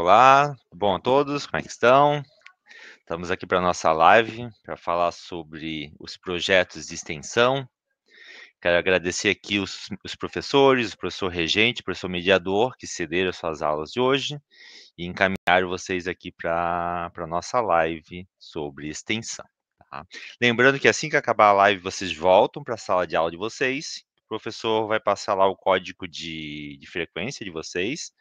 Olá, bom a todos, como é que estão? Estamos aqui para a nossa live para falar sobre os projetos de extensão. Quero agradecer aqui os professores, o professor regente, o professor mediador, que cederam suas aulas de hoje e encaminharam vocês aqui para a nossa live sobre extensão. Tá? Lembrando que assim que acabar a live, vocês voltam para a sala de aula de vocês. O professor vai passar lá o código de frequência de vocês,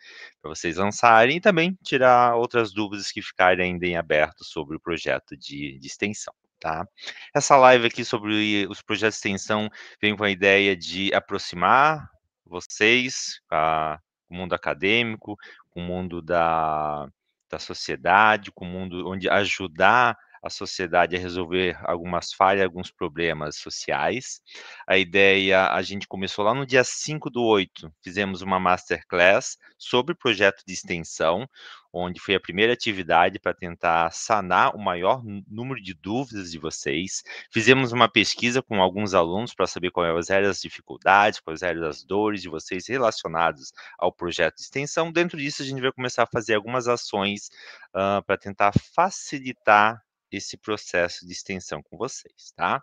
para vocês lançarem e também tirar outras dúvidas que ficarem ainda em aberto sobre o projeto de extensão. Tá? Essa live aqui sobre os projetos de extensão vem com a ideia de aproximar vocês com o mundo acadêmico, com o mundo da sociedade, com o mundo onde ajudar a sociedade a resolver algumas falhas, alguns problemas sociais. A ideia, a gente começou lá no dia 5/8, fizemos uma masterclass sobre projeto de extensão, onde foi a primeira atividade para tentar sanar o maior número de dúvidas de vocês. Fizemos uma pesquisa com alguns alunos para saber quais eram as dificuldades, quais eram as dores de vocês relacionadas ao projeto de extensão. Dentro disso, a gente vai começar a fazer algumas ações para tentar facilitar esse processo de extensão com vocês, tá?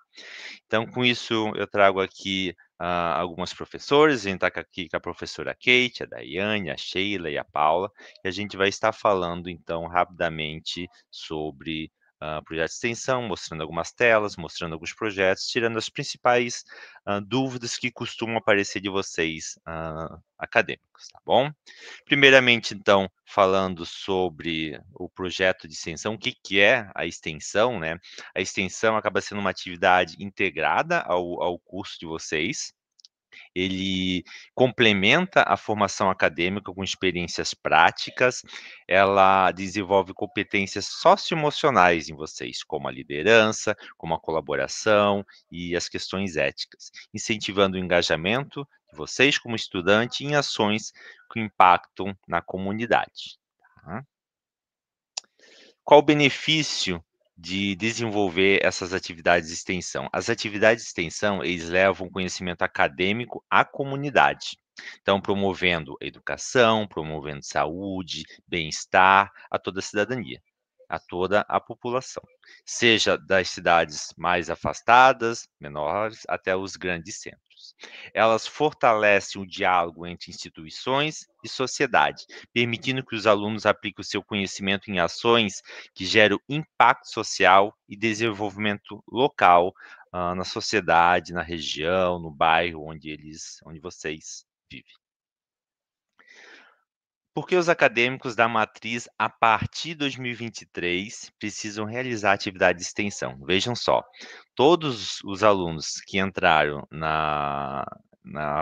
Então, com isso, eu trago aqui algumas professores. A gente está aqui com a professora Kate, a Daiane, a Sheila e a Paula, e a gente vai estar falando, então, rapidamente sobre projeto de extensão, mostrando algumas telas, mostrando alguns projetos, tirando as principais dúvidas que costumam aparecer de vocês, acadêmicos, tá bom? Primeiramente, então, falando sobre o projeto de extensão, o que que é a extensão, né? A extensão acaba sendo uma atividade integrada ao curso de vocês. Ele complementa a formação acadêmica com experiências práticas, ela desenvolve competências socioemocionais em vocês, como a liderança, como a colaboração e as questões éticas, incentivando o engajamento de vocês como estudante em ações que impactam na comunidade. Tá? Qual o benefício de desenvolver essas atividades de extensão? As atividades de extensão, eles levam conhecimento acadêmico à comunidade. Então, promovendo educação, promovendo saúde, bem-estar a toda a cidadania, a toda a população, seja das cidades mais afastadas, menores, até os grandes centros. Elas fortalecem o diálogo entre instituições e sociedade, permitindo que os alunos apliquem o seu conhecimento em ações que geram impacto social e desenvolvimento local na sociedade, na região, no bairro onde vocês vivem. Por que os acadêmicos da matriz, a partir de 2023, precisam realizar atividade de extensão? Vejam só, todos os alunos que entraram na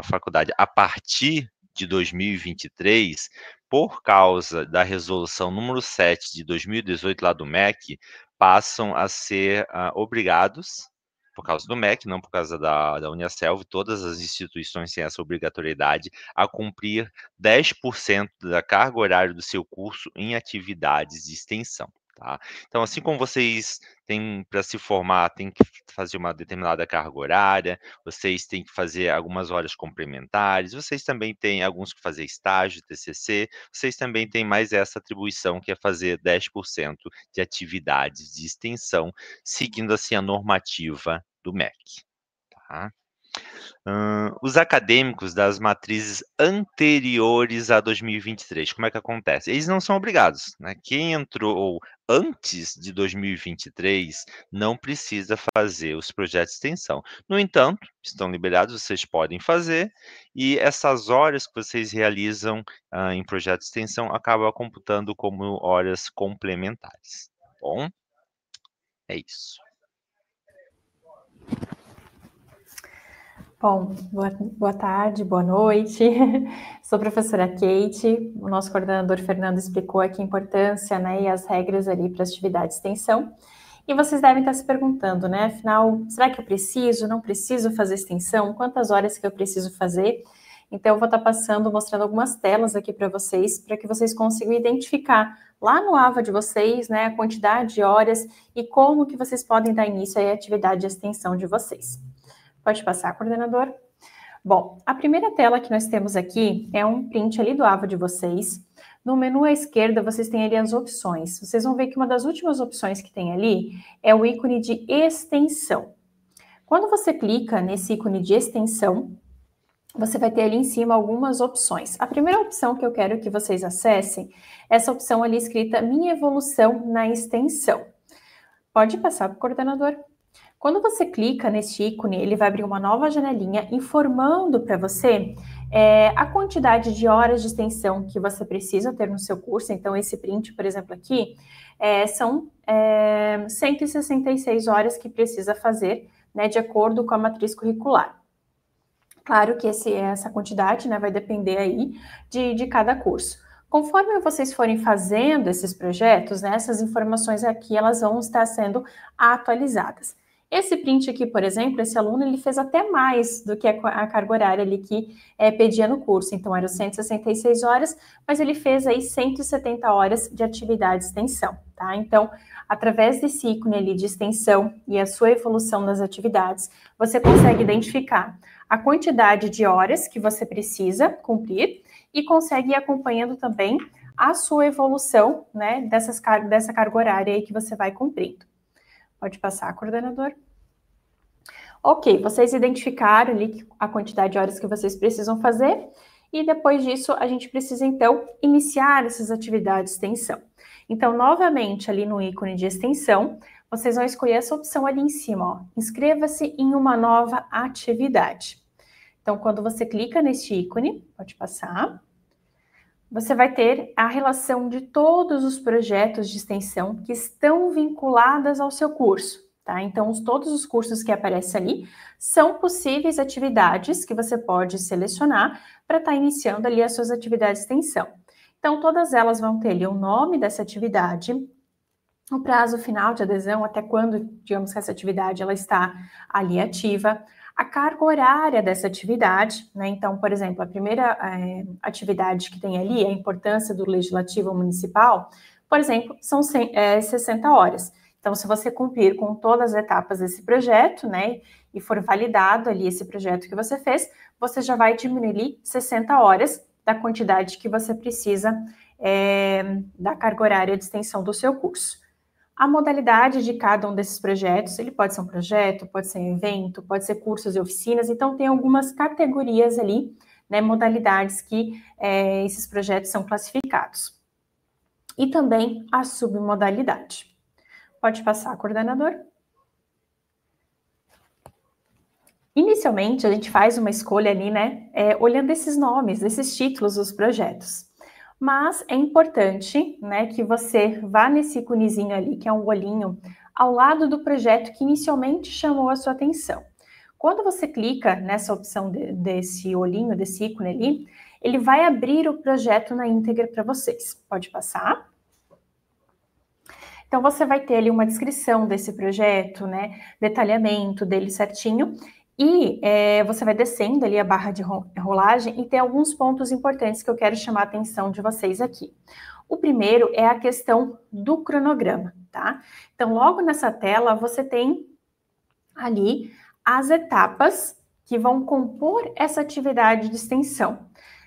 faculdade a partir de 2023, por causa da resolução número 7 de 2018, lá do MEC, passam a ser obrigados, por causa do MEC, não por causa da Uniaselv, todas as instituições têm essa obrigatoriedade a cumprir 10% da carga horária do seu curso em atividades de extensão, tá? Então, assim como vocês têm para se formar, tem que fazer uma determinada carga horária, vocês têm que fazer algumas horas complementares, vocês também têm alguns que fazer estágio, TCC, vocês também têm mais essa atribuição que é fazer 10% de atividades de extensão, seguindo assim a normativa do MEC, tá? Os acadêmicos das matrizes anteriores a 2023, como é que acontece? Eles não são obrigados, né? Quem entrou antes de 2023 não precisa fazer os projetos de extensão. No entanto, estão liberados, vocês podem fazer, e essas horas que vocês realizam em projetos de extensão acabam computando como horas complementares. Tá bom? É isso. Bom, boa tarde, boa noite. Sou a professora Kate. O nosso coordenador Fernando explicou aqui a importância, né, e as regras ali para as atividades de extensão. E vocês devem estar se perguntando, né, afinal, será que eu preciso, não preciso fazer extensão? Quantas horas que eu preciso fazer? Então, eu vou estar mostrando algumas telas aqui para que vocês consigam identificar lá no AVA de vocês, né, a quantidade de horas e como que vocês podem dar início à atividade de extensão de vocês. Pode passar, coordenador. Bom, a primeira tela que nós temos aqui é um print ali do AVA de vocês, no menu à esquerda vocês têm ali as opções. Vocês vão ver que uma das últimas opções que tem ali é o ícone de extensão. Quando você clica nesse ícone de extensão, você vai ter ali em cima algumas opções. A primeira opção que eu quero que vocês acessem é essa opção ali escrita Minha Evolução na Extensão. Pode passar para o coordenador. Quando você clica nesse ícone, ele vai abrir uma nova janelinha informando para você a quantidade de horas de extensão que você precisa ter no seu curso. Então, esse print, por exemplo, aqui, são 166 horas que precisa fazer, né, de acordo com a matriz curricular. Claro que essa quantidade, né, vai depender aí de cada curso. Conforme vocês forem fazendo esses projetos, né, essas informações aqui, elas vão estar sendo atualizadas. Esse print aqui, por exemplo, esse aluno, ele fez até mais do que a carga horária ali que pedia no curso. Então, eram 166 horas, mas ele fez aí 170 horas de atividade de extensão, tá? Então, através desse ícone ali de extensão e a sua evolução nas atividades, você consegue identificar a quantidade de horas que você precisa cumprir e consegue ir acompanhando também a sua evolução, né, dessa carga horária aí que você vai cumprindo. Pode passar, coordenador. Ok, vocês identificaram ali a quantidade de horas que vocês precisam fazer e depois disso a gente precisa então iniciar essas atividades de extensão. Então, novamente ali no ícone de extensão, vocês vão escolher essa opção ali em cima, ó, inscreva-se em uma nova atividade. Então, quando você clica neste ícone, pode passar, você vai ter a relação de todos os projetos de extensão que estão vinculados ao seu curso, tá? Então, todos os cursos que aparecem ali são possíveis atividades que você pode selecionar para estar iniciando ali as suas atividades de extensão. Então, todas elas vão ter ali o nome dessa atividade, o prazo final de adesão, até quando, digamos que essa atividade ela está ali ativa, a carga horária dessa atividade, né? Então, por exemplo, a primeira atividade que tem ali, a importância do legislativo municipal, por exemplo, são 60 horas. Então, se você cumprir com todas as etapas desse projeto, né, e for validado ali esse projeto que você fez, você já vai diminuir 60 horas da quantidade que você precisa da carga horária de extensão do seu curso. A modalidade de cada um desses projetos, ele pode ser um projeto, pode ser um evento, pode ser cursos e oficinas, então tem algumas categorias ali, né, modalidades que esses projetos são classificados. E também a submodalidade. Pode passar, coordenador. Inicialmente, a gente faz uma escolha ali, né, olhando esses nomes, esses títulos dos projetos. Mas é importante, né, que você vá nesse íconezinho ali, que é um olhinho, ao lado do projeto que inicialmente chamou a sua atenção. Quando você clica nessa opção desse olhinho, desse ícone ali, ele vai abrir o projeto na íntegra para vocês. Pode passar. Então, você vai ter ali uma descrição desse projeto, né, detalhamento dele certinho, e você vai descendo ali a barra de rolagem e tem alguns pontos importantes que eu quero chamar a atenção de vocês aqui. O primeiro é a questão do cronograma, tá? Então, logo nessa tela, você tem ali as etapas que vão compor essa atividade de extensão,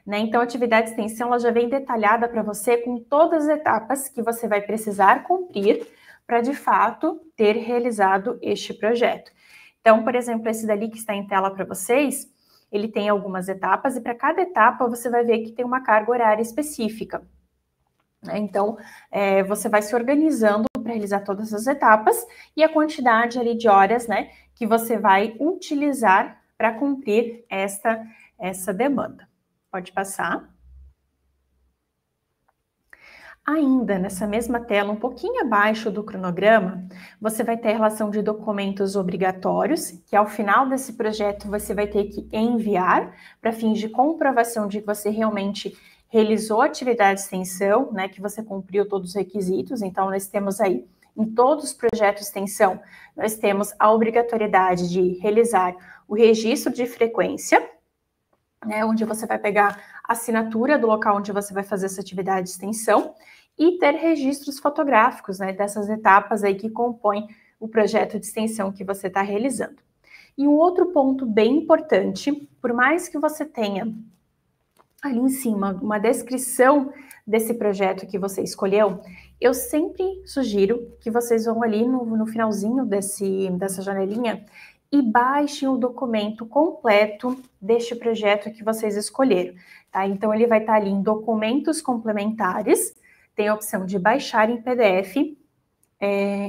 né? Então, a atividade de extensão, ela já vem detalhada para você com todas as etapas que você vai precisar cumprir para, de fato, ter realizado este projeto. Então, por exemplo, esse dali que está em tela para vocês, ele tem algumas etapas e para cada etapa você vai ver que tem uma carga horária específica. Então, você vai se organizando para realizar todas as etapas e a quantidade ali de horas, né, que você vai utilizar para cumprir essa demanda. Pode passar. Ainda nessa mesma tela, um pouquinho abaixo do cronograma, você vai ter a relação de documentos obrigatórios, que ao final desse projeto você vai ter que enviar para fins de comprovação de que você realmente realizou a atividade de extensão, né, que você cumpriu todos os requisitos. Então, nós temos aí, em todos os projetos de extensão, nós temos a obrigatoriedade de realizar o registro de frequência, né, onde você vai pegar a assinatura do local onde você vai fazer essa atividade de extensão e ter registros fotográficos, né, dessas etapas aí que compõem o projeto de extensão que você está realizando. E um outro ponto bem importante, por mais que você tenha ali em cima uma descrição desse projeto que você escolheu, eu sempre sugiro que vocês vão ali no finalzinho dessa janelinha e baixem o documento completo deste projeto que vocês escolheram, tá? Então, ele vai estar ali em documentos complementares, tem a opção de baixar em PDF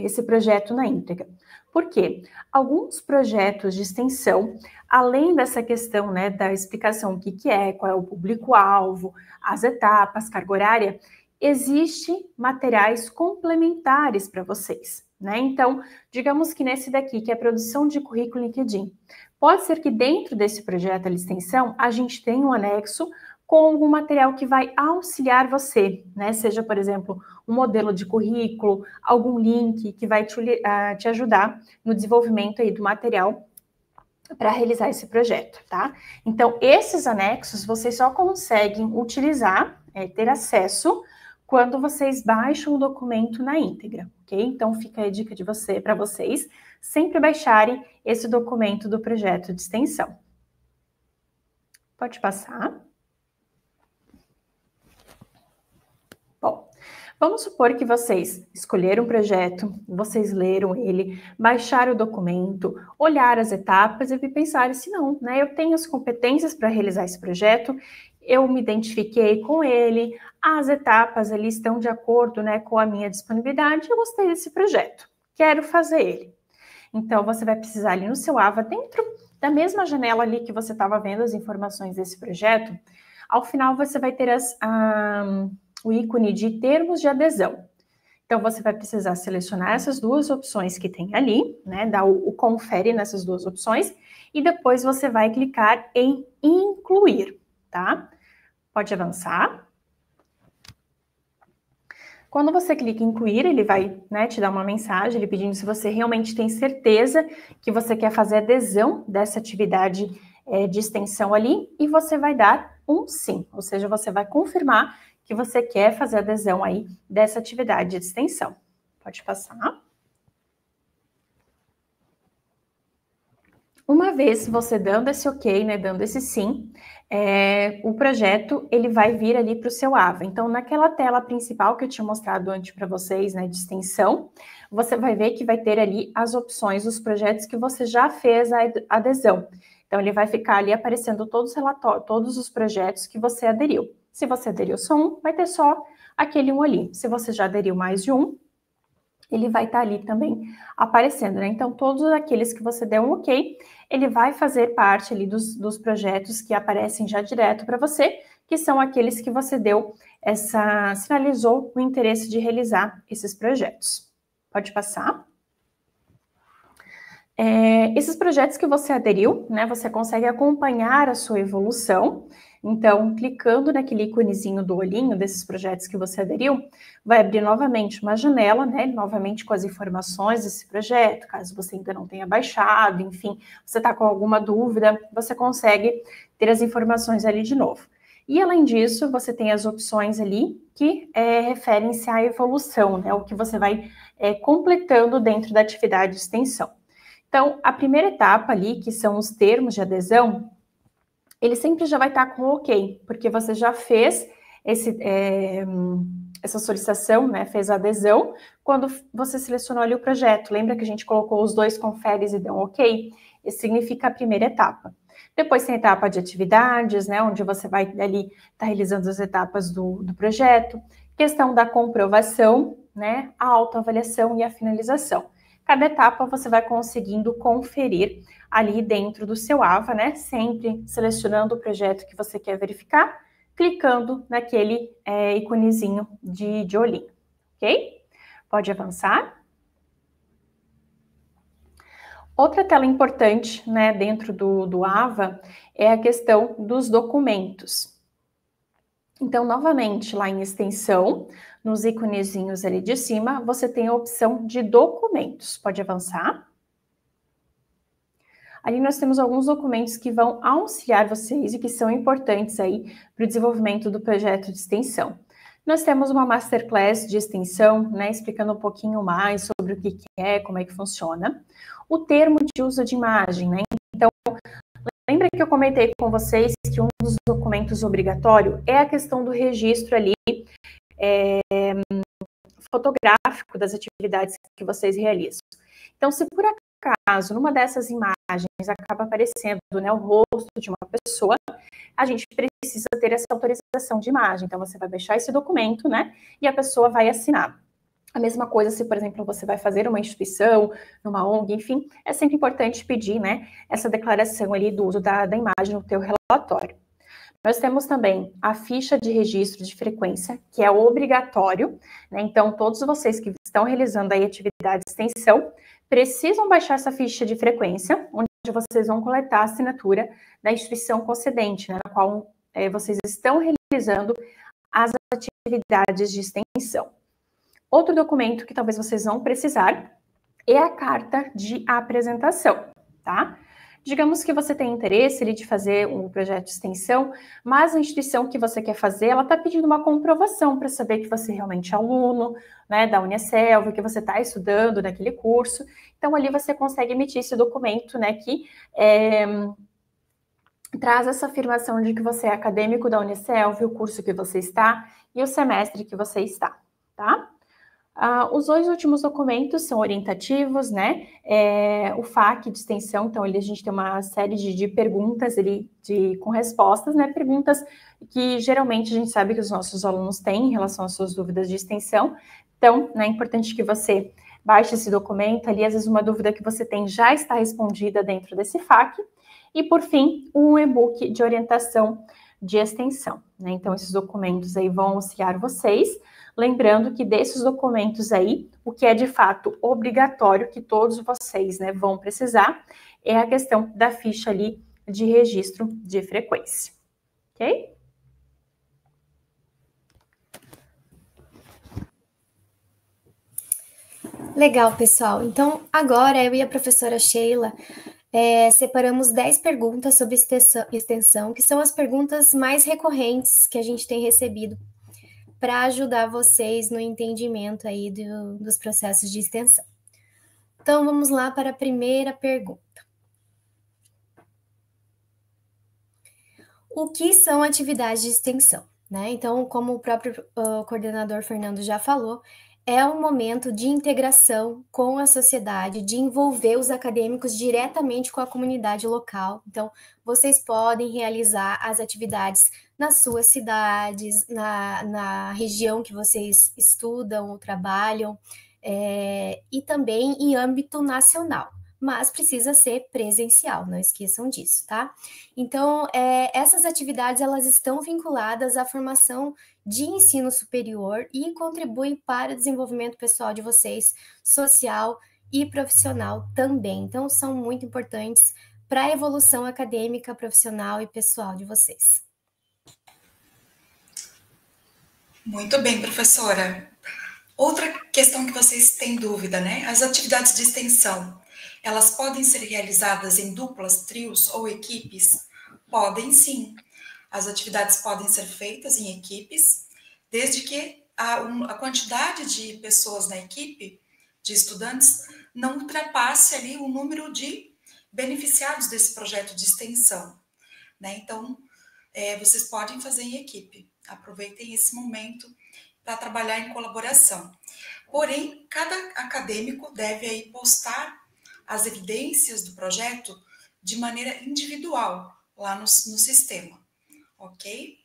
esse projeto na íntegra. Por quê? Alguns projetos de extensão, além dessa questão, né, da explicação do que é, qual é o público-alvo, as etapas, carga horária, existem materiais complementares para vocês, né? Então, digamos que nesse daqui, que é a produção de currículo LinkedIn, pode ser que dentro desse projeto de extensão, a gente tenha um anexo com algum material que vai auxiliar você, né? Seja, por exemplo, um modelo de currículo, algum link que vai te ajudar no desenvolvimento aí do material para realizar esse projeto, tá? Então, esses anexos vocês só conseguem utilizar, ter acesso, quando vocês baixam o documento na íntegra, ok? Então, fica a dica para vocês sempre baixarem esse documento do projeto de extensão. Pode passar. Bom, vamos supor que vocês escolheram um projeto, vocês leram ele, baixaram o documento, olharam as etapas e pensaram assim, não, né, eu tenho as competências para realizar esse projeto, eu me identifiquei com ele, as etapas ali estão de acordo, né, com a minha disponibilidade, eu gostei desse projeto, quero fazer ele. Então, você vai precisar ali no seu AVA, dentro da mesma janela ali que você estava vendo as informações desse projeto, ao final você vai ter o ícone de termos de adesão. Então, você vai precisar selecionar essas duas opções que tem ali, né? Dar o confere nessas duas opções, e depois você vai clicar em incluir, tá? Pode avançar. Quando você clica em incluir, ele vai, né, te dar uma mensagem, ele pedindo se você realmente tem certeza que você quer fazer adesão dessa atividade de extensão ali, e você vai dar um sim, ou seja, você vai confirmar que você quer fazer adesão aí dessa atividade de extensão. Pode passar. Uma vez você dando esse ok, né, dando esse sim, o projeto ele vai vir ali para o seu AVA. Então, naquela tela principal que eu tinha mostrado antes para vocês, né, de extensão, você vai ver que vai ter ali as opções dos projetos que você já fez a adesão. Então, ele vai ficar ali aparecendo todos os relatórios, todos os projetos que você aderiu. Se você aderiu só um, vai ter só aquele um ali. Se você já aderiu mais de um, ele vai estar ali também aparecendo, né? Então, todos aqueles que você deu um ok, ele vai fazer parte ali dos projetos que aparecem já direto para você, que são aqueles que você deu sinalizou o interesse de realizar esses projetos. Pode passar. Esses projetos que você aderiu, né, você consegue acompanhar a sua evolução. Então, clicando naquele íconezinho do olhinho desses projetos que você aderiu, vai abrir novamente uma janela, né, novamente com as informações desse projeto, caso você ainda não tenha baixado, enfim, você está com alguma dúvida, você consegue ter as informações ali de novo. E, além disso, você tem as opções ali que referem-se à evolução, né, o que você vai completando dentro da atividade de extensão. Então, a primeira etapa ali, que são os termos de adesão, ele sempre já vai estar com ok, porque você já fez essa solicitação, né, fez a adesão, quando você selecionou ali o projeto. Lembra que a gente colocou os dois conferes e deu um ok? Isso significa a primeira etapa. Depois tem a etapa de atividades, né, onde você vai ali estar realizando as etapas do projeto. Questão da comprovação, né, a autoavaliação e a finalização. Cada etapa você vai conseguindo conferir ali dentro do seu AVA, né? Sempre selecionando o projeto que você quer verificar, clicando naquele iconezinho de olhinho, ok? Pode avançar. Outra tela importante, né, dentro do AVA é a questão dos documentos. Então, novamente, lá em extensão, nos iconezinhos ali de cima, você tem a opção de documentos. Pode avançar. Ali nós temos alguns documentos que vão auxiliar vocês e que são importantes aí para o desenvolvimento do projeto de extensão. Nós temos uma masterclass de extensão, né, explicando um pouquinho mais sobre o que é, como é que funciona. O termo de uso de imagem, né? Então, lembra que eu comentei com vocês que um dos documentos obrigatório é a questão do registro ali fotográfico das atividades que vocês realizam. Então, se por acaso, numa dessas imagens, acaba aparecendo, né, o rosto de uma pessoa, a gente precisa ter essa autorização de imagem. Então, você vai baixar esse documento, né, e a pessoa vai assinar. A mesma coisa se, por exemplo, você vai fazer uma instituição, numa ONG, enfim, é sempre importante pedir, né, essa declaração ali do uso da imagem no teu relatório. Nós temos também a ficha de registro de frequência, que é obrigatório, né? Então, todos vocês que estão realizando aí atividade de extensão precisam baixar essa ficha de frequência, onde vocês vão coletar a assinatura da instituição concedente, né, na qual vocês estão realizando as atividades de extensão. Outro documento que talvez vocês vão precisar é a carta de apresentação, tá? Digamos que você tem interesse ali de fazer um projeto de extensão, mas a instituição que você quer fazer, ela está pedindo uma comprovação para saber que você realmente é aluno, né, da Unicelv, que você está estudando naquele curso. Então, ali você consegue emitir esse documento, né, que traz essa afirmação de que você é acadêmico da Unicelv, o curso que você está e o semestre que você está, tá? Os dois últimos documentos são orientativos, né? O FAQ de extensão, então a gente tem uma série de perguntas ali com respostas, né? Perguntas que geralmente a gente sabe que os nossos alunos têm em relação às suas dúvidas de extensão. Então, né, é importante que você baixe esse documento ali, às vezes uma dúvida que você tem já está respondida dentro desse FAQ. E, por fim, um e-book de orientação de extensão, né? Então, esses documentos aí vão auxiliar vocês. Lembrando que desses documentos aí, o que é de fato obrigatório que todos vocês, né, vão precisar é a questão da ficha ali de registro de frequência, ok? Legal, pessoal. Então, agora eu e a professora Sheila separamos 10 perguntas sobre extensão, que são as perguntas mais recorrentes que a gente tem recebido para ajudar vocês no entendimento aí dos processos de extensão. Então, vamos lá para a primeira pergunta. O que são atividades de extensão, né? Então, como o próprio coordenador Fernando já falou, é um momento de integração com a sociedade, de envolver os acadêmicos diretamente com a comunidade local. Então, vocês podem realizar as atividades nas suas cidades, na região que vocês estudam ou trabalham, e também em âmbito nacional. Mas precisa ser presencial, não esqueçam disso, tá? Então, essas atividades, elas estão vinculadas à formação de ensino superior e contribuem para o desenvolvimento pessoal de vocês, social e profissional também. Então, são muito importantes para a evolução acadêmica, profissional e pessoal de vocês. Muito bem, professora. Outra questão que vocês têm dúvida, né? As atividades de extensão, elas podem ser realizadas em duplas, trios ou equipes? Podem sim. As atividades podem ser feitas em equipes, desde que a quantidade de pessoas na equipe, de estudantes, não ultrapasse ali o número de beneficiados desse projeto de extensão, né? Então, vocês podem fazer em equipe. Aproveitem esse momento para trabalhar em colaboração. Porém, cada acadêmico deve aí postar as evidências do projeto de maneira individual lá no sistema, ok?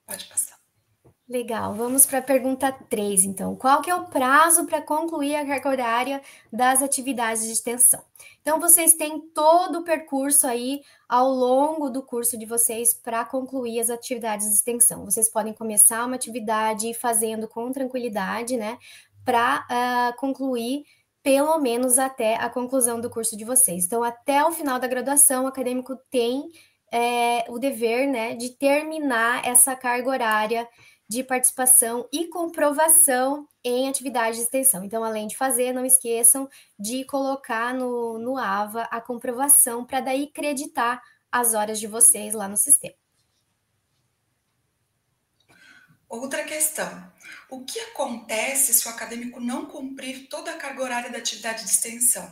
Pode passar. Legal, vamos para a pergunta 3, então. Qual que é o prazo para concluir a carga horária das atividades de extensão? Então, vocês têm todo o percurso aí ao longo do curso de vocês para concluir as atividades de extensão. Vocês podem começar uma atividade e ir fazendo com tranquilidade, né? Para concluir pelo menos até a conclusão do curso de vocês. Então, até o final da graduação, o acadêmico tem o dever, né, de terminar essa carga horária de participação e comprovação em atividades de extensão. Então, além de fazer, não esqueçam de colocar no AVA a comprovação para daí creditar as horas de vocês lá no sistema. Outra questão. O que acontece se o acadêmico não cumprir toda a carga horária da atividade de extensão?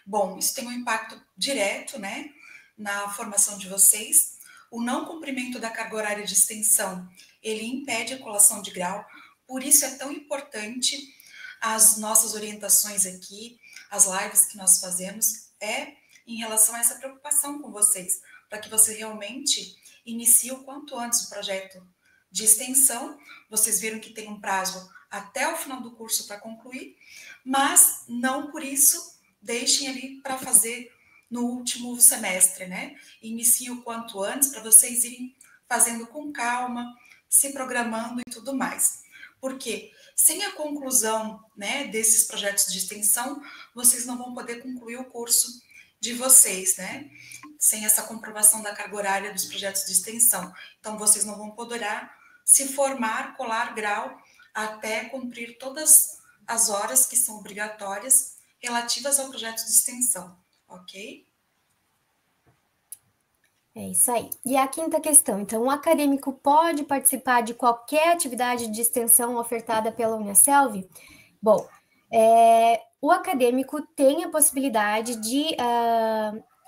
Bom, isso tem um impacto direto, né, na formação de vocês. O não cumprimento da carga horária de extensão, ele impede a colação de grau, por isso é tão importante as nossas orientações aqui, as lives que nós fazemos, em relação a essa preocupação com vocês, para que você realmente inicie o quanto antes o projeto de extensão. Vocês viram que tem um prazo até o final do curso para concluir, mas não por isso deixem ali para fazer no último semestre, né? Inicie o quanto antes para vocês irem fazendo com calma, se programando e tudo mais. Porque sem a conclusão, né, desses projetos de extensão, vocês não vão poder concluir o curso de vocês, né? Sem essa comprovação da carga horária dos projetos de extensão. Então, vocês não vão poder se formar, colar grau, até cumprir todas as horas que são obrigatórias relativas ao projeto de extensão, ok? É isso aí. E a quinta questão, então, o acadêmico pode participar de qualquer atividade de extensão ofertada pela Uniaselv? Bom, o acadêmico tem a possibilidade de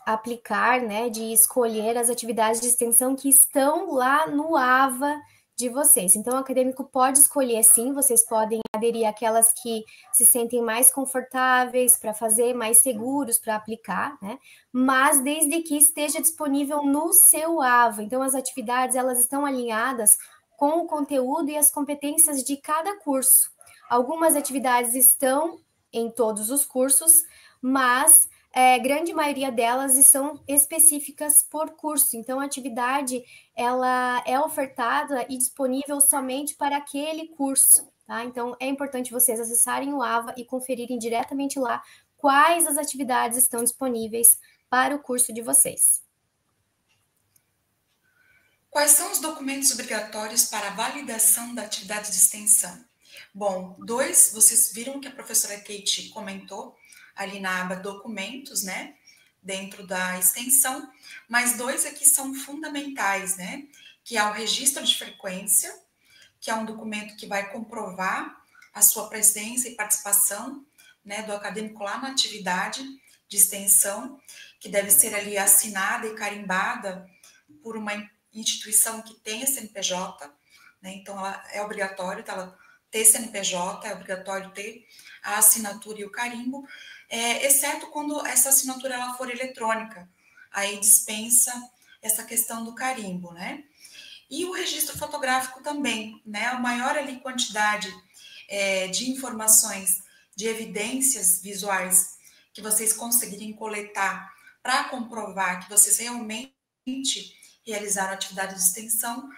aplicar, né, de escolher as atividades de extensão que estão lá no AVA de vocês. Então, o acadêmico pode escolher, sim, vocês podem aderir àquelas que se sentem mais confortáveis para fazer, mais seguros para aplicar, né? Mas desde que esteja disponível no seu AVA. Então, as atividades, elas estão alinhadas com o conteúdo e as competências de cada curso. Algumas atividades estão em todos os cursos, mas grande maioria delas são específicas por curso. Então, a atividade ela é ofertada e disponível somente para aquele curso, tá? Então, é importante vocês acessarem o AVA e conferirem diretamente lá quais as atividades estão disponíveis para o curso de vocês. Quais são os documentos obrigatórios para a validação da atividade de extensão? Bom, vocês viram que a professora Kate comentou ali na aba documentos, né, dentro da extensão, mas 2 aqui são fundamentais, né, que é o registro de frequência, que é um documento que vai comprovar a sua presença e participação, né, do acadêmico lá na atividade de extensão, que deve ser ali assinada e carimbada por uma instituição que tenha CNPJ, né, então ela é obrigatório ela ter CNPJ, é obrigatório ter a assinatura e o carimbo, exceto quando essa assinatura ela for eletrônica, aí dispensa essa questão do carimbo, né? E o registro fotográfico também, né? A maior ali quantidade de informações, de evidências visuais que vocês conseguirem coletar para comprovar que vocês realmente realizaram a atividade de extensão,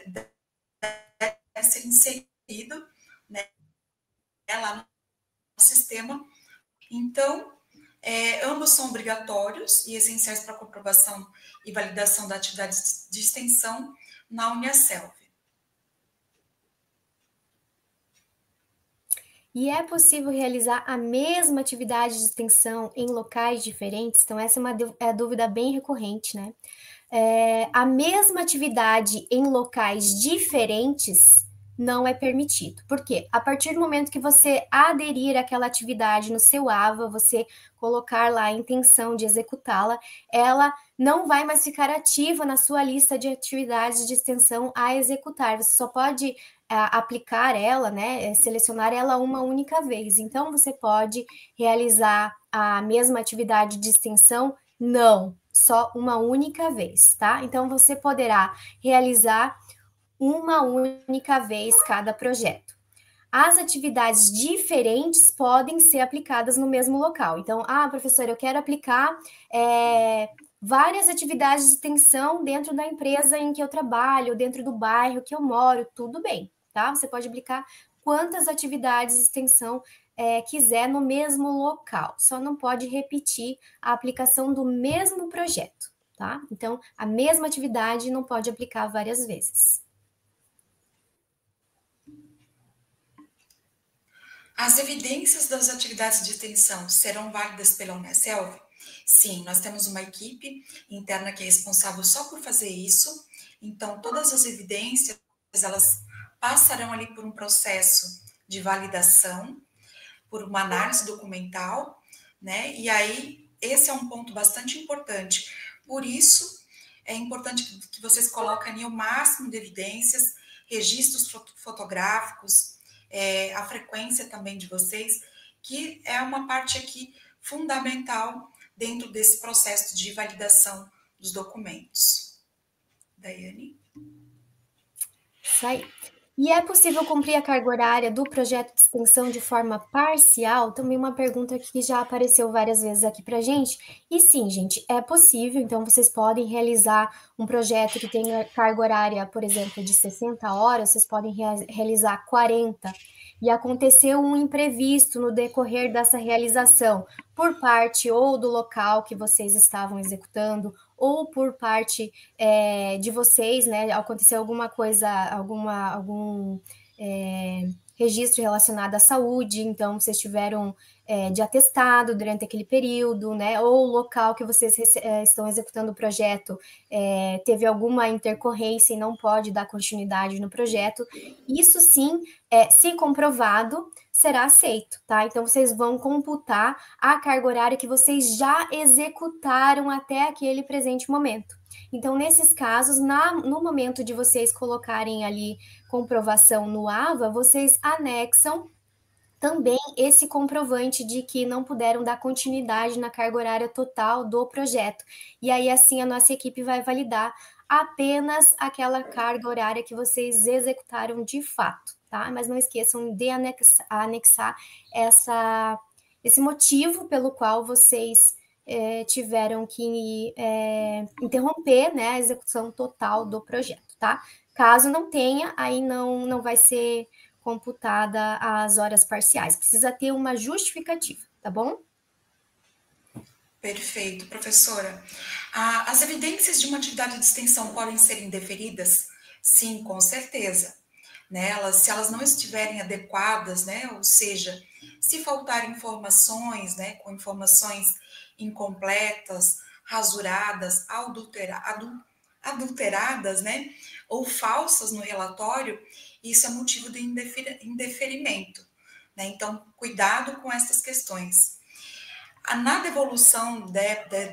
deve ser inserido, né, lá no sistema. Então, ambos são obrigatórios e essenciais para a comprovação e validação da atividade de extensão na Uniaselv. E é possível realizar a mesma atividade de extensão em locais diferentes? Então, essa é uma dúvida bem recorrente, né? A mesma atividade em locais diferentes não é permitido. Por quê? A partir do momento que você aderir àquela atividade no seu AVA, você colocar lá a intenção de executá-la, ela não vai mais ficar ativa na sua lista de atividades de extensão a executar. Você só pode aplicar ela, né, selecionar ela uma única vez. Então, você pode realizar a mesma atividade de extensão? Não, só uma única vez, tá? Então, você poderá realizar uma única vez cada projeto. As atividades diferentes podem ser aplicadas no mesmo local. Então, professora, eu quero aplicar várias atividades de extensão dentro da empresa em que eu trabalho, dentro do bairro que eu moro, tudo bem, tá? Você pode aplicar quantas atividades de extensão quiser no mesmo local, só não pode repetir a aplicação do mesmo projeto, tá? Então, a mesma atividade não pode aplicar várias vezes. As evidências das atividades de extensão serão válidas pela Uniaselv? Sim, nós temos uma equipe interna que é responsável só por fazer isso, então todas as evidências, elas passarão ali por um processo de validação, por uma análise documental, né? E aí, esse é um ponto bastante importante, por isso é importante que vocês coloquem ali o máximo de evidências, registros fotográficos, a frequência também de vocês, que é uma parte aqui fundamental dentro desse processo de validação dos documentos. Daiane? Isso aí. E é possível cumprir a carga horária do projeto de extensão de forma parcial? Também uma pergunta que já apareceu várias vezes aqui para a gente. E sim, gente, é possível. Então, vocês podem realizar um projeto que tenha carga horária, por exemplo, de 60 horas, vocês podem realizar 40. E aconteceu um imprevisto no decorrer dessa realização, por parte ou do local que vocês estavam executando, ou por parte de vocês, né? Aconteceu alguma coisa, algum registro relacionado à saúde, então vocês tiveram de atestado durante aquele período, né? Ou o local que vocês estão executando o projeto teve alguma intercorrência e não pode dar continuidade no projeto. Isso sim, se comprovado, será aceito, tá? Então, vocês vão computar a carga horária que vocês já executaram até aquele presente momento. Então, nesses casos, no momento de vocês colocarem ali comprovação no AVA, vocês anexam também esse comprovante de que não puderam dar continuidade na carga horária total do projeto. E aí, assim, a nossa equipe vai validar apenas aquela carga horária que vocês executaram de fato, tá? Mas não esqueçam de anexar esse motivo pelo qual vocês tiveram que interromper, né, a execução total do projeto, tá? Caso não tenha, aí não vai ser computada as horas parciais. Precisa ter uma justificativa, tá bom? Perfeito, professora. As evidências de uma atividade de extensão podem ser indeferidas? Sim, com certeza. Se elas não estiverem adequadas, né, ou seja, se faltarem informações, né, com informações incompletas, rasuradas, adulteradas, né, ou falsas no relatório, isso é motivo de indeferimento, né? Então, cuidado com essas questões. Na devolução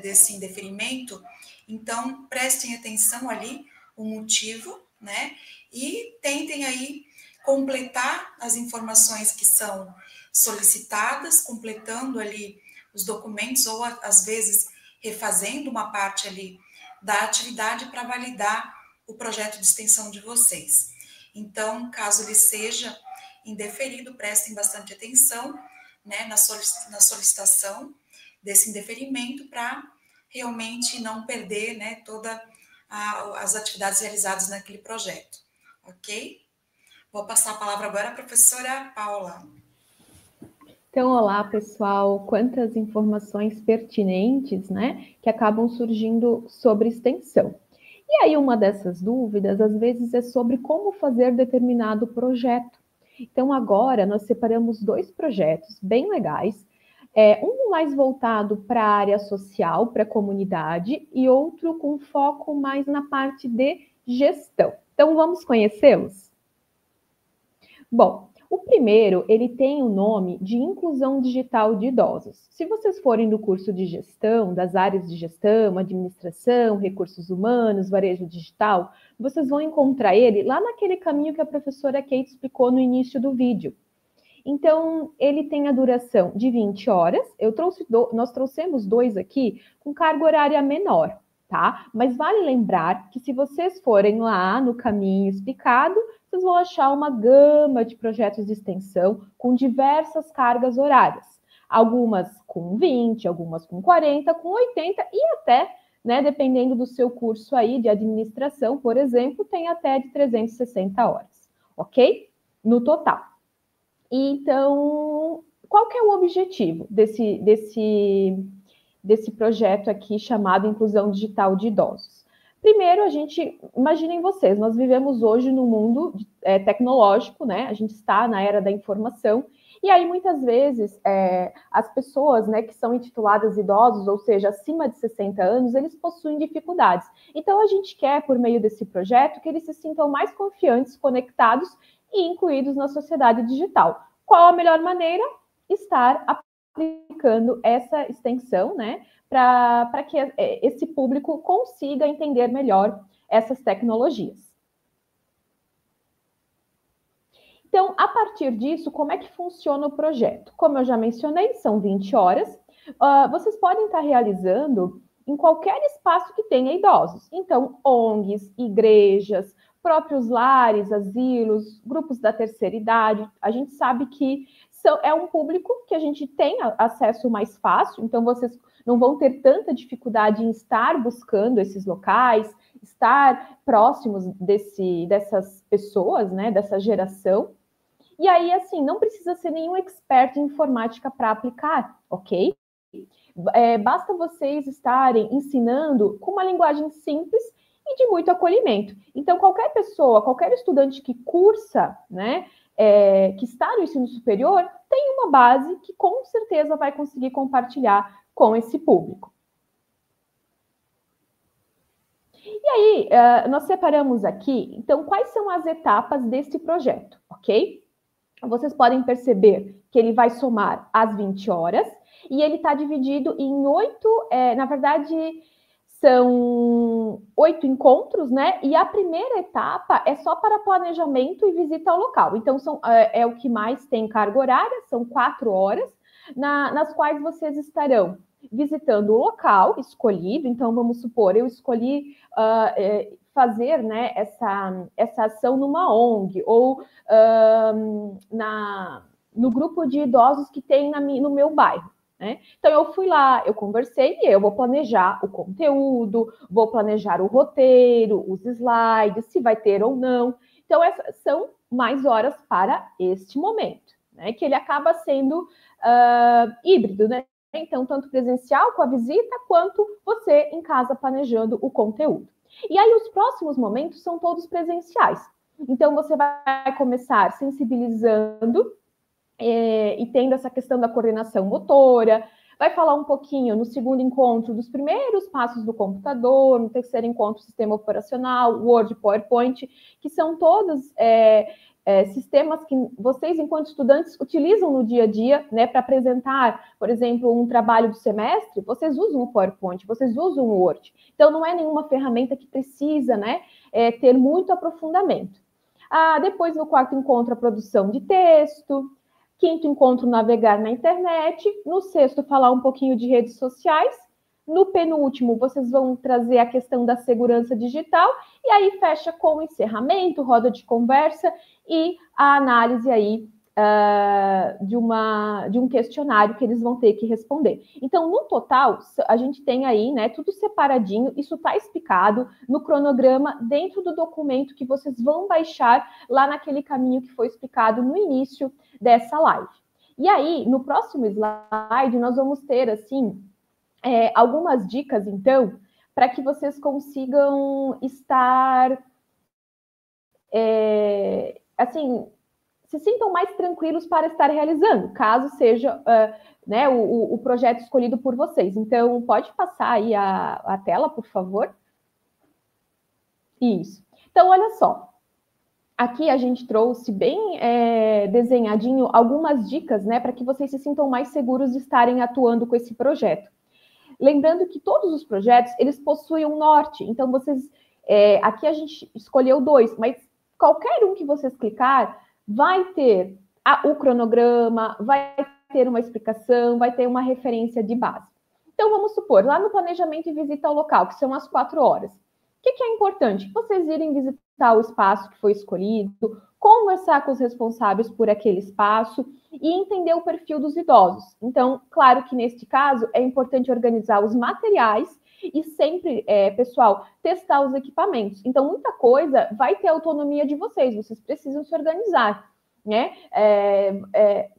desse indeferimento, então, prestem atenção ali o motivo, né? E tentem aí completar as informações que são solicitadas, completando ali os documentos ou, às vezes, refazendo uma parte ali da atividade para validar o projeto de extensão de vocês. Então, caso ele seja indeferido, prestem bastante atenção, né, na solicitação desse indeferimento para realmente não perder, né, todas as atividades realizadas naquele projeto, ok? Vou passar a palavra agora à professora Paula. Então, olá, pessoal. Quantas informações pertinentes, né, que acabam surgindo sobre extensão. E aí, uma dessas dúvidas, às vezes, é sobre como fazer determinado projeto. Então, agora, nós separamos 2 projetos bem legais, um mais voltado para a área social, para a comunidade, e outro com foco mais na parte de gestão. Então, vamos conhecê-los? Bom, o primeiro, ele tem o nome de Inclusão Digital de Idosos. Se vocês forem do curso de gestão, das áreas de gestão, administração, recursos humanos, varejo digital, vocês vão encontrar ele lá naquele caminho que a professora Kate explicou no início do vídeo. Então, ele tem a duração de 20 horas. Nós trouxemos 2 aqui com carga horária menor, tá? Mas vale lembrar que se vocês forem lá no caminho explicado, vocês vão achar uma gama de projetos de extensão com diversas cargas horárias. Algumas com 20, algumas com 40, com 80 e até, né, dependendo do seu curso aí de administração, por exemplo, tem até de 360 horas, ok? No total. Então, qual que é o objetivo desse projeto aqui chamado Inclusão Digital de Idosos? Primeiro, imaginem vocês, nós vivemos hoje no mundo tecnológico, né? A gente está na era da informação, e aí muitas vezes as pessoas, né, que são intituladas idosos, ou seja, acima de 60 anos, eles possuem dificuldades. Então, a gente quer, por meio desse projeto, que eles se sintam mais confiantes, conectados e incluídos na sociedade digital. Qual a melhor maneira? Estar aplicando essa extensão, né, para que esse público consiga entender melhor essas tecnologias. Então, a partir disso, como é que funciona o projeto? Como eu já mencionei, são 20 horas. Vocês podem estar realizando em qualquer espaço que tenha idosos. Então, ONGs, igrejas, próprios lares, asilos, grupos da terceira idade. A gente sabe que é um público que a gente tem acesso mais fácil, então vocês não vão ter tanta dificuldade em estar buscando esses locais, estar próximos dessas pessoas, né, dessa geração. E aí, assim, não precisa ser nenhum expert em informática para aplicar, ok? Basta vocês estarem ensinando com uma linguagem simples e de muito acolhimento. Então, qualquer pessoa, qualquer estudante que cursa, né, que está no ensino superior, tem uma base que com certeza vai conseguir compartilhar com esse público. E aí, nós separamos aqui, então, quais são as etapas desse projeto, ok? Vocês podem perceber que ele vai somar as 20 horas e ele está dividido em 8, na verdade, são 8 encontros, né? E a primeira etapa é só para planejamento e visita ao local. Então, é o que mais tem carga horária, são 4 horas, nas quais vocês estarão visitando o local escolhido. Então, vamos supor, eu escolhi fazer, né, essa ação numa ONG ou no grupo de idosos que tem no meu bairro. Né? Então, eu fui lá, eu conversei e eu vou planejar o conteúdo, vou planejar o roteiro, os slides, se vai ter ou não. Então, essas são mais horas para este momento, né? Que ele acaba sendo híbrido, né? Então, tanto presencial com a visita, quanto você em casa planejando o conteúdo. E aí, os próximos momentos são todos presenciais. Então, você vai começar sensibilizando e tendo essa questão da coordenação motora, vai falar um pouquinho no segundo encontro dos primeiros passos do computador, no terceiro encontro, sistema operacional, Word, PowerPoint, que são todos sistemas que vocês, enquanto estudantes, utilizam no dia a dia, né, para apresentar, por exemplo, um trabalho do semestre. Vocês usam o PowerPoint, vocês usam o Word. Então, não é nenhuma ferramenta que precisa, né, ter muito aprofundamento. Depois, no quarto encontro, a produção de texto. Quinto encontro, navegar na internet. No sexto, falar um pouquinho de redes sociais. No penúltimo, vocês vão trazer a questão da segurança digital. E aí, fecha com o encerramento, roda de conversa e a análise aí de um questionário que eles vão ter que responder. Então, no total, a gente tem aí, né, tudo separadinho. Isso está explicado no cronograma dentro do documento que vocês vão baixar lá naquele caminho que foi explicado no início dessa live. E aí, no próximo slide, nós vamos ter, assim, algumas dicas, então, para que vocês consigam estar, assim, se sintam mais tranquilos para estar realizando, caso seja né, o projeto escolhido por vocês. Então, pode passar aí a tela, por favor. Isso. Então, olha só. Aqui a gente trouxe bem desenhadinho algumas dicas, né, para que vocês se sintam mais seguros de estarem atuando com esse projeto. Lembrando que todos os projetos, eles possuem um norte. Então, vocês... aqui a gente escolheu 2, mas qualquer um que vocês clicar, vai ter o cronograma, vai ter uma explicação, vai ter uma referência de base. Então, vamos supor, lá no planejamento e visita ao local, que são as 4 horas. O que é importante? Vocês irem visitar o espaço que foi escolhido, conversar com os responsáveis por aquele espaço e entender o perfil dos idosos. Então, claro que neste caso é importante organizar os materiais e sempre, pessoal, testar os equipamentos. Então, muita coisa vai ter autonomia de vocês precisam se organizar, né?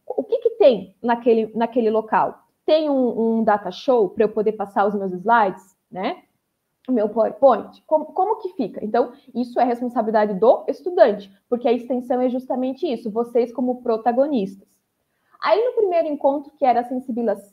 O que tem naquele local? Tem um data show para eu poder passar os meus slides, né? O meu PowerPoint? Como que fica? Então, isso é responsabilidade do estudante, porque a extensão é justamente isso, vocês como protagonistas. Aí, no primeiro encontro, que era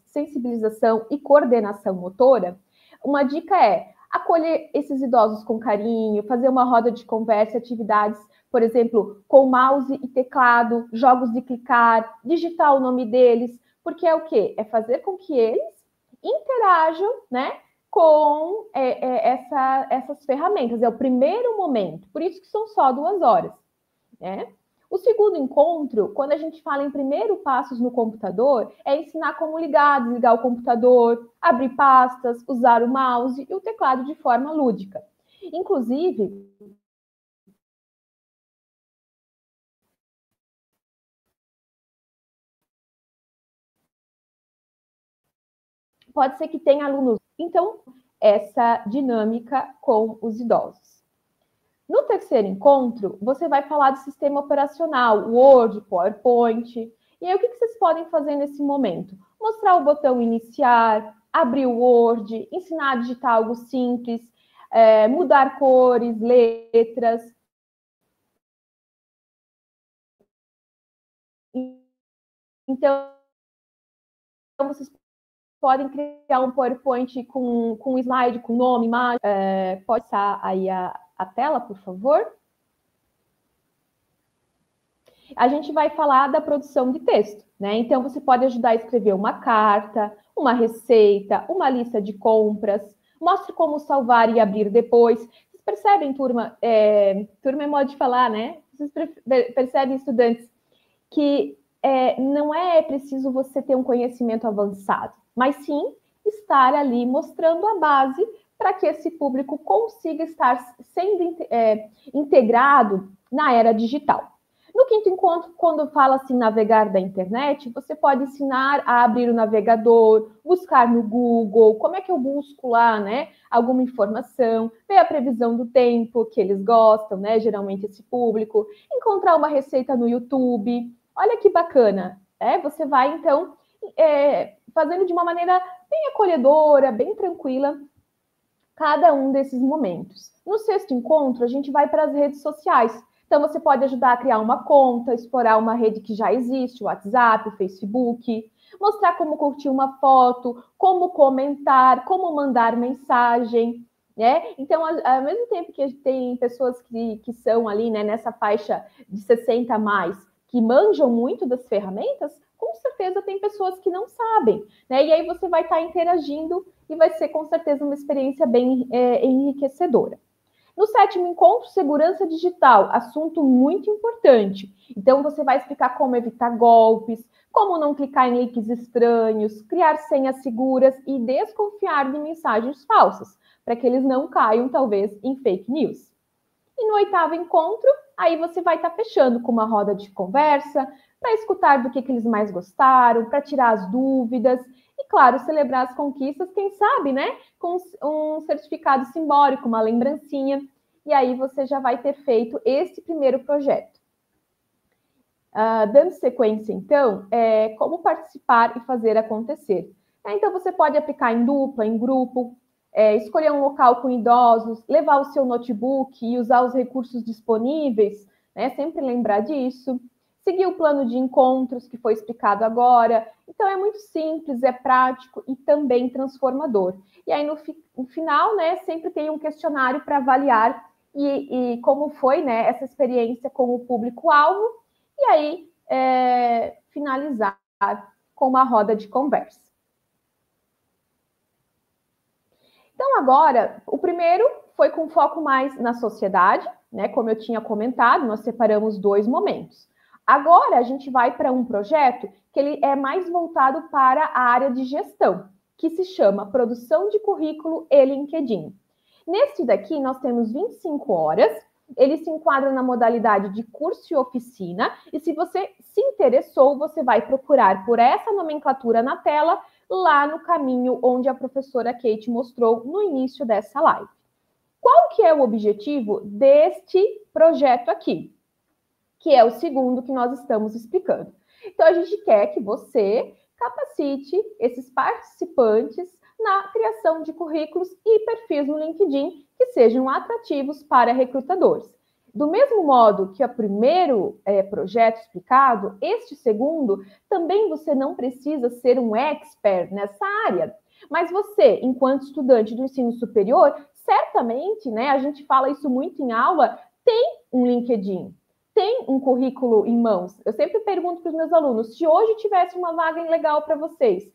sensibilização e coordenação motora, uma dica é acolher esses idosos com carinho, fazer uma roda de conversa, atividades, por exemplo, com mouse e teclado, jogos de clicar, digitar o nome deles, porque é o quê? É fazer com que eles interajam, né, com essas ferramentas. É o primeiro momento, por isso que são só 2 horas, né? O segundo encontro, quando a gente fala em primeiro passos no computador, é ensinar como ligar, desligar o computador, abrir pastas, usar o mouse e o teclado de forma lúdica. Inclusive, pode ser que tenha alunos. Então, essa dinâmica com os idosos. No terceiro encontro, você vai falar do sistema operacional, Word, PowerPoint. E aí, o que vocês podem fazer nesse momento? Mostrar o botão iniciar, abrir o Word, ensinar a digitar algo simples, mudar cores, letras. Então, vocês podem criar um PowerPoint com um slide, com nome, imagem. Pode passar aí a tela, por favor. A gente vai falar da produção de texto, né? Então, você pode ajudar a escrever uma carta, uma receita, uma lista de compras. Mostre como salvar e abrir depois. Vocês percebem, turma? Turma é modo de falar, né? Vocês percebem, estudantes, que não é preciso você ter um conhecimento avançado, mas sim estar ali mostrando a base para que esse público consiga estar sendo integrado na era digital. No quinto encontro, quando fala assim, navegar da internet, você pode ensinar a abrir o navegador, buscar no Google, como é que eu busco lá, né, alguma informação, ver a previsão do tempo que eles gostam, né, geralmente esse público, encontrar uma receita no YouTube. Olha que bacana, né? Você vai, então, fazendo de uma maneira bem acolhedora, bem tranquila, cada um desses momentos. No sexto encontro, a gente vai para as redes sociais. Então, você pode ajudar a criar uma conta, explorar uma rede que já existe, o WhatsApp, o Facebook, mostrar como curtir uma foto, como comentar, como mandar mensagem, né? Então, ao mesmo tempo que tem pessoas que são ali, né, nessa faixa de 60 a mais, que manjam muito das ferramentas, com certeza tem pessoas que não sabem, né? E aí você vai estar interagindo e vai ser, com certeza, uma experiência bem enriquecedora. No sétimo encontro, segurança digital, assunto muito importante. Então, você vai explicar como evitar golpes, como não clicar em links estranhos, criar senhas seguras e desconfiar de mensagens falsas, para que eles não caiam, talvez, em fake news. E no oitavo encontro, aí você vai estar fechando com uma roda de conversa, para escutar do que eles mais gostaram, para tirar as dúvidas e, claro, celebrar as conquistas, quem sabe, né? Com um certificado simbólico, uma lembrancinha, e aí você já vai ter feito esse primeiro projeto. Dando sequência, então, como participar e fazer acontecer. Então, você pode aplicar em dupla, em grupo, escolher um local com idosos, levar o seu notebook e usar os recursos disponíveis, né? Sempre lembrar disso. Seguir o plano de encontros que foi explicado agora. Então, é muito simples, é prático e também transformador. E aí, no final, né, sempre tem um questionário para avaliar e como foi, né, essa experiência com o público-alvo. E aí, finalizar com uma roda de conversa. Então, agora, o primeiro foi com foco mais na sociedade, né? Como eu tinha comentado, nós separamos 2 momentos. Agora, a gente vai para um projeto que ele é mais voltado para a área de gestão, que se chama Produção de Currículo e LinkedIn. Neste daqui, nós temos 25 horas, ele se enquadra na modalidade de curso e oficina, e se você se interessou, você vai procurar por essa nomenclatura na tela, lá no caminho onde a professora Kate mostrou no início dessa live. Qual que é o objetivo deste projeto aqui? Que é o segundo que nós estamos explicando. Então, a gente quer que você capacite esses participantes na criação de currículos e perfis no LinkedIn que sejam atrativos para recrutadores. Do mesmo modo que o primeiro projeto explicado, este segundo, também você não precisa ser um expert nessa área. Mas você, enquanto estudante do ensino superior, certamente, né, a gente fala isso muito em aula, tem um LinkedIn. tem um currículo em mãos. Eu sempre pergunto para os meus alunos, se hoje tivesse uma vaga legal para vocês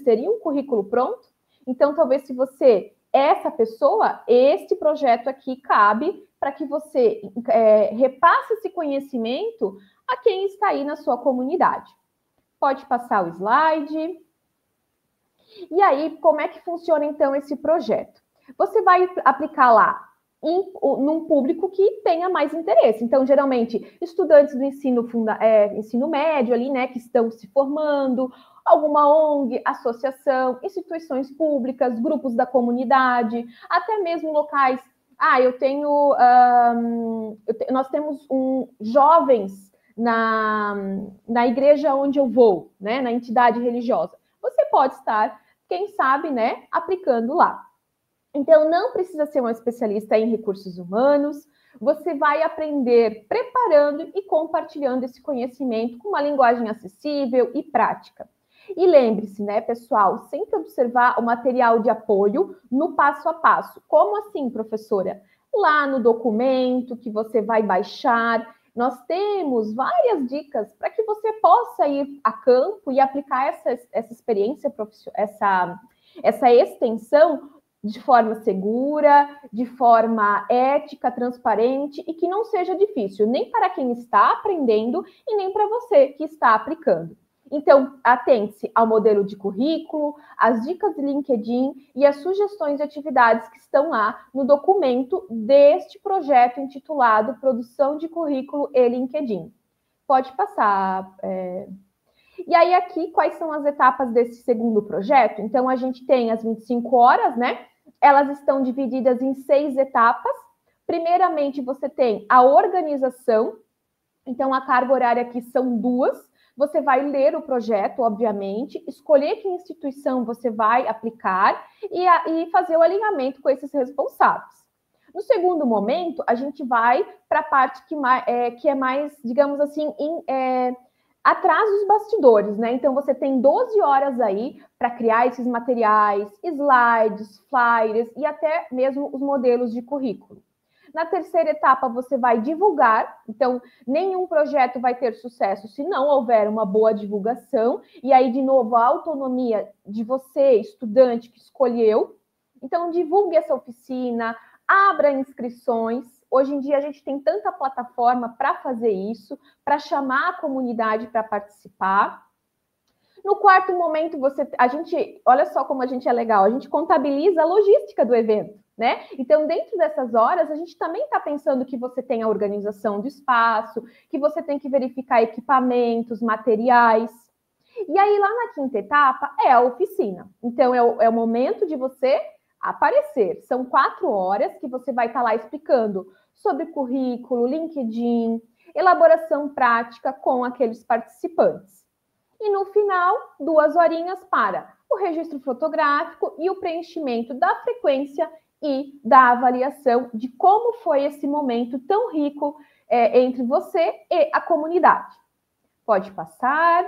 teriam um currículo pronto? Então, talvez se você é essa pessoa, este projeto aqui cabe para que você repasse esse conhecimento a quem está aí na sua comunidade. Pode passar o slide. E aí, como é que funciona, então, esse projeto? Você vai aplicar lá num público que tenha mais interesse. Então, geralmente, estudantes do ensino médio ali, né, que estão se formando, alguma ONG, associação, instituições públicas, grupos da comunidade, até mesmo locais. Nós temos jovens na igreja onde eu vou, né, na entidade religiosa. Você pode estar, quem sabe, né, aplicando lá. Então, não precisa ser um especialista em recursos humanos, você vai aprender preparando e compartilhando esse conhecimento com uma linguagem acessível e prática. E lembre-se, né, pessoal, sempre observar o material de apoio no passo a passo. Como assim, professora? Lá no documento que você vai baixar, nós temos várias dicas para que você possa ir a campo e aplicar essa experiência profissional, essa extensão de forma segura, de forma ética, transparente e que não seja difícil, nem para quem está aprendendo e nem para você que está aplicando. Então, atente-se ao modelo de currículo, as dicas de LinkedIn e as sugestões de atividades que estão lá no documento deste projeto intitulado Produção de Currículo e LinkedIn. Pode passar. E aí, aqui, quais são as etapas desse segundo projeto? Então, a gente tem as 25 horas, né? Elas estão divididas em 6 etapas. Primeiramente, você tem a organização. Então, a carga horária aqui são 2. Você vai ler o projeto, obviamente, escolher que instituição você vai aplicar e fazer o alinhamento com esses responsáveis. No segundo momento, a gente vai para a parte que é mais, digamos assim, atrás dos bastidores, né? Então, você tem 12 horas aí para criar esses materiais, slides, flyers e até mesmo os modelos de currículo. Na terceira etapa, você vai divulgar. Então, nenhum projeto vai ter sucesso se não houver uma boa divulgação. E aí, de novo, a autonomia de você, estudante que escolheu. Então, divulgue essa oficina, abra inscrições. Hoje em dia, a gente tem tanta plataforma para fazer isso, para chamar a comunidade para participar. No quarto momento, olha só como a gente é legal, a gente contabiliza a logística do evento, né? Então, dentro dessas horas, a gente também está pensando que você tem a organização do espaço, que você tem que verificar equipamentos, materiais. E aí, lá na quinta etapa, é a oficina. Então, é o momento de você aparecer. São 4 horas que você vai estar lá explicando sobre currículo, LinkedIn, elaboração prática com aqueles participantes. E no final, 2 horinhas para o registro fotográfico e o preenchimento da frequência e da avaliação de como foi esse momento tão rico entre você e a comunidade. Pode passar.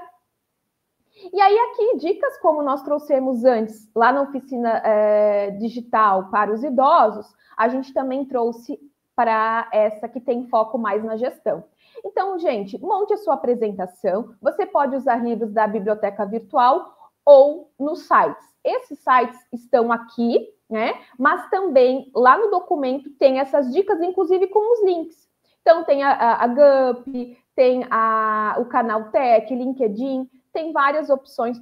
E aí aqui, dicas como nós trouxemos antes, lá na oficina digital para os idosos, a gente também trouxe para essa que tem foco mais na gestão. Então, gente, monte a sua apresentação. Você pode usar livros da biblioteca virtual ou nos sites. Esses sites estão aqui, né? Mas também lá no documento tem essas dicas, inclusive com os links. Então, tem a GUP, tem o canal Tech, LinkedIn, tem várias opções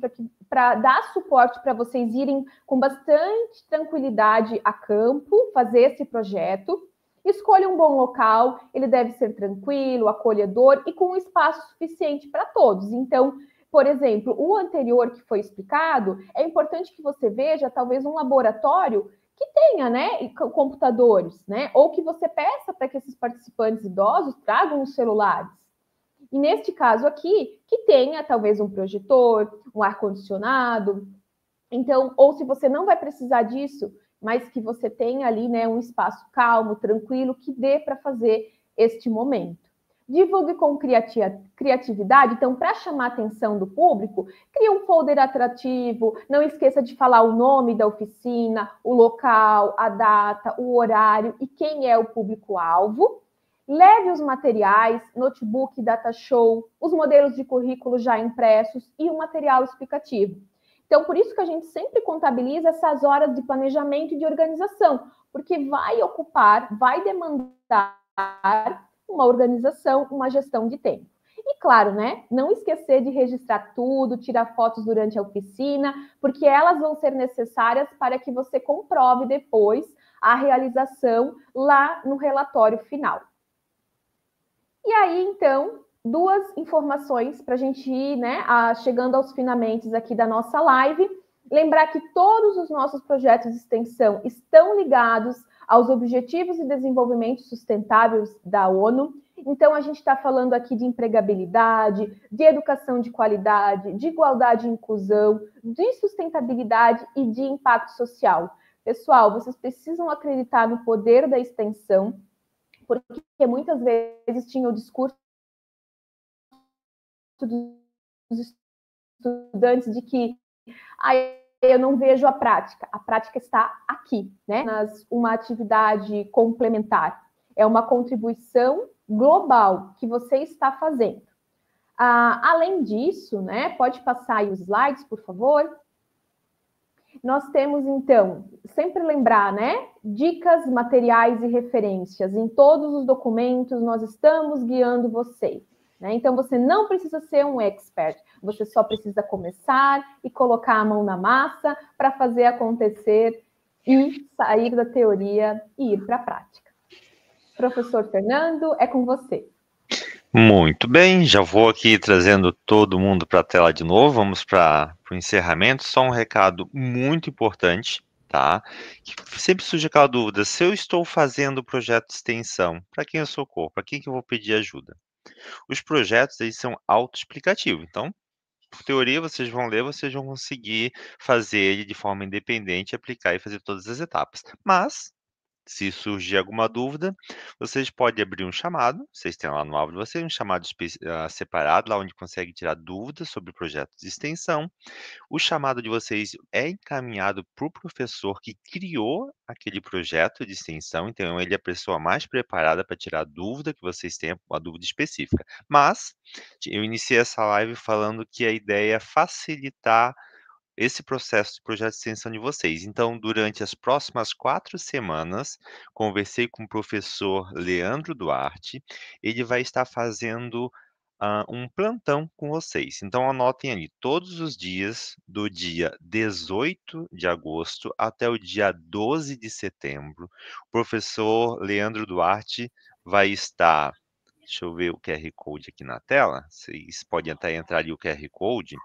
para dar suporte para vocês irem com bastante tranquilidade a campo, fazer esse projeto. Escolha um bom local, ele deve ser tranquilo, acolhedor e com um espaço suficiente para todos. Então, por exemplo, o anterior que foi explicado, é importante que você veja talvez um laboratório que tenha, né, computadores, né, ou que você peça para que esses participantes idosos tragam os celulares. E neste caso aqui, que tenha talvez um projetor, um ar-condicionado. Então, ou se você não vai precisar disso, mas que você tenha ali, né, um espaço calmo, tranquilo, que dê para fazer este momento. Divulgue com criatividade. Então, para chamar a atenção do público, crie um folder atrativo, não esqueça de falar o nome da oficina, o local, a data, o horário e quem é o público-alvo. Leve os materiais, notebook, data show, os modelos de currículo já impressos e um material explicativo. Então, por isso que a gente sempre contabiliza essas horas de planejamento e de organização, porque vai ocupar, vai demandar uma organização, uma gestão de tempo. E claro, né, não esquecer de registrar tudo, tirar fotos durante a oficina, porque elas vão ser necessárias para que você comprove depois a realização lá no relatório final. E aí, então, duas informações para a gente ir, né, chegando aos finamentos aqui da nossa live. Lembrar que todos os nossos projetos de extensão estão ligados aos Objetivos de Desenvolvimento Sustentáveis da ONU. Então, a gente está falando aqui de empregabilidade, de educação de qualidade, de igualdade e inclusão, de sustentabilidade e de impacto social. Pessoal, vocês precisam acreditar no poder da extensão, porque muitas vezes tinha o discurso dos estudantes de que eu não vejo a prática está aqui, né? Uma atividade complementar, é uma contribuição global que você está fazendo. Além disso, né, pode passar aí os slides, por favor. Nós temos, então, sempre lembrar, né? Dicas, materiais e referências. Em todos os documentos, nós estamos guiando você. Né? Então, você não precisa ser um expert. Você só precisa começar e colocar a mão na massa para fazer acontecer e sair da teoria e ir para a prática. Professor Fernando, é com você. Muito bem, já vou aqui trazendo todo mundo para a tela de novo, vamos para o encerramento. Só um recado muito importante, tá? Que sempre surge aquela dúvida, se eu estou fazendo o projeto de extensão, para quem eu socorro? Para quem que eu vou pedir ajuda? Os projetos, eles são autoexplicativos, então, por teoria, vocês vão ler, vocês vão conseguir fazer ele de forma independente, aplicar e fazer todas as etapas. Mas, se surgir alguma dúvida, vocês podem abrir um chamado, vocês têm lá no alvo de vocês um chamado separado, lá onde consegue tirar dúvidas sobre projetos de extensão. O chamado de vocês é encaminhado para o professor que criou aquele projeto de extensão, então ele é a pessoa mais preparada para tirar a dúvida que vocês têm, uma dúvida específica. Mas eu iniciei essa live falando que a ideia é facilitar esse processo de projeto de extensão de vocês. Então, durante as próximas 4 semanas, conversei com o professor Leandro Duarte, ele vai estar fazendo um plantão com vocês. Então, anotem ali, todos os dias, do dia 18 de agosto até o dia 12 de setembro, o professor Leandro Duarte vai estar. Deixa eu ver o QR Code aqui na tela. Vocês podem até entrar ali o QR Code.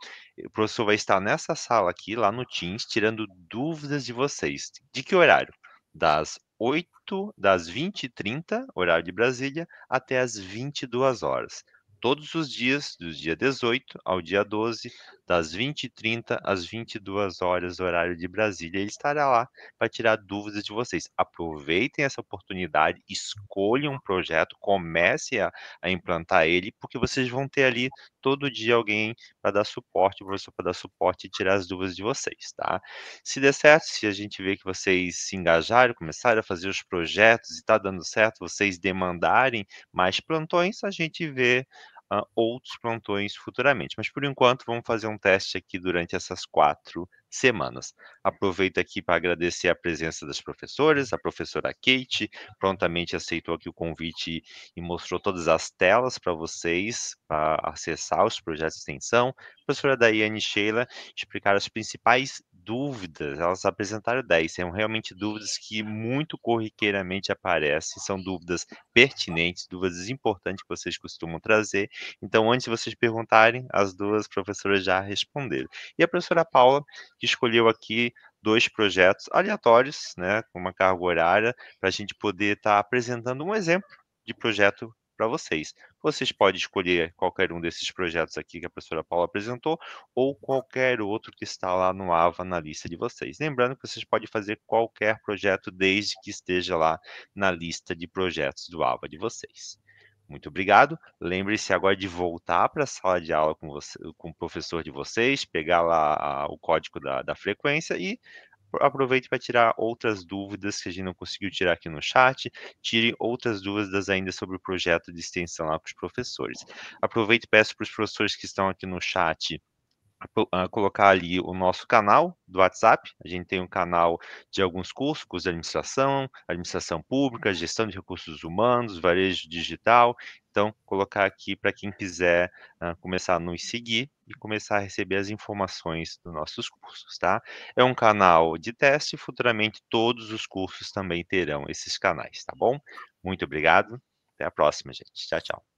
O professor vai estar nessa sala aqui, lá no Teams, tirando dúvidas de vocês. De que horário? Das 20h30, horário de Brasília, até as 22 horas. Todos os dias, do dia 18 ao dia 12, das 20h30 às 22 horas, horário de Brasília. Ele estará lá para tirar dúvidas de vocês. Aproveitem essa oportunidade, escolham um projeto, comece a implantar ele, porque vocês vão ter ali todo dia alguém para dar suporte, o professor para dar suporte e tirar as dúvidas de vocês, tá? Se der certo, se a gente vê que vocês se engajaram, começaram a fazer os projetos e está dando certo, vocês demandarem mais plantões, a gente vê outros plantões futuramente. Mas por enquanto, vamos fazer um teste aqui durante essas 4 semanas. Aproveito aqui para agradecer a presença das professoras, a professora Kate prontamente aceitou aqui o convite e mostrou todas as telas para vocês, para acessar os projetos de extensão. A professora Daiane e Sheila explicaram as principais dúvidas, elas apresentaram 10, são realmente dúvidas que muito corriqueiramente aparecem, são dúvidas pertinentes, dúvidas importantes que vocês costumam trazer, então antes de vocês perguntarem, as duas professoras já responderam. E a professora Paula, que escolheu aqui 2 projetos aleatórios, né, com uma carga horária, para a gente poder estar apresentando um exemplo de projeto para vocês. Vocês podem escolher qualquer um desses projetos aqui que a professora Paula apresentou, ou qualquer outro que está lá no AVA na lista de vocês. Lembrando que vocês podem fazer qualquer projeto desde que esteja lá na lista de projetos do AVA de vocês. Muito obrigado. Lembre-se agora de voltar para a sala de aula com o professor de vocês, pegar lá o código da frequência e aproveite para tirar outras dúvidas que a gente não conseguiu tirar aqui no chat, tire outras dúvidas ainda sobre o projeto de extensão lá para os professores. Aproveito e peço para os professores que estão aqui no chat colocar ali o nosso canal do WhatsApp. A gente tem um canal de alguns cursos de administração, administração pública, gestão de recursos humanos, varejo digital. Então, colocar aqui para quem quiser começar a nos seguir e começar a receber as informações dos nossos cursos, tá? É um canal de teste, futuramente todos os cursos também terão esses canais, tá bom? Muito obrigado, até a próxima, gente. Tchau, tchau.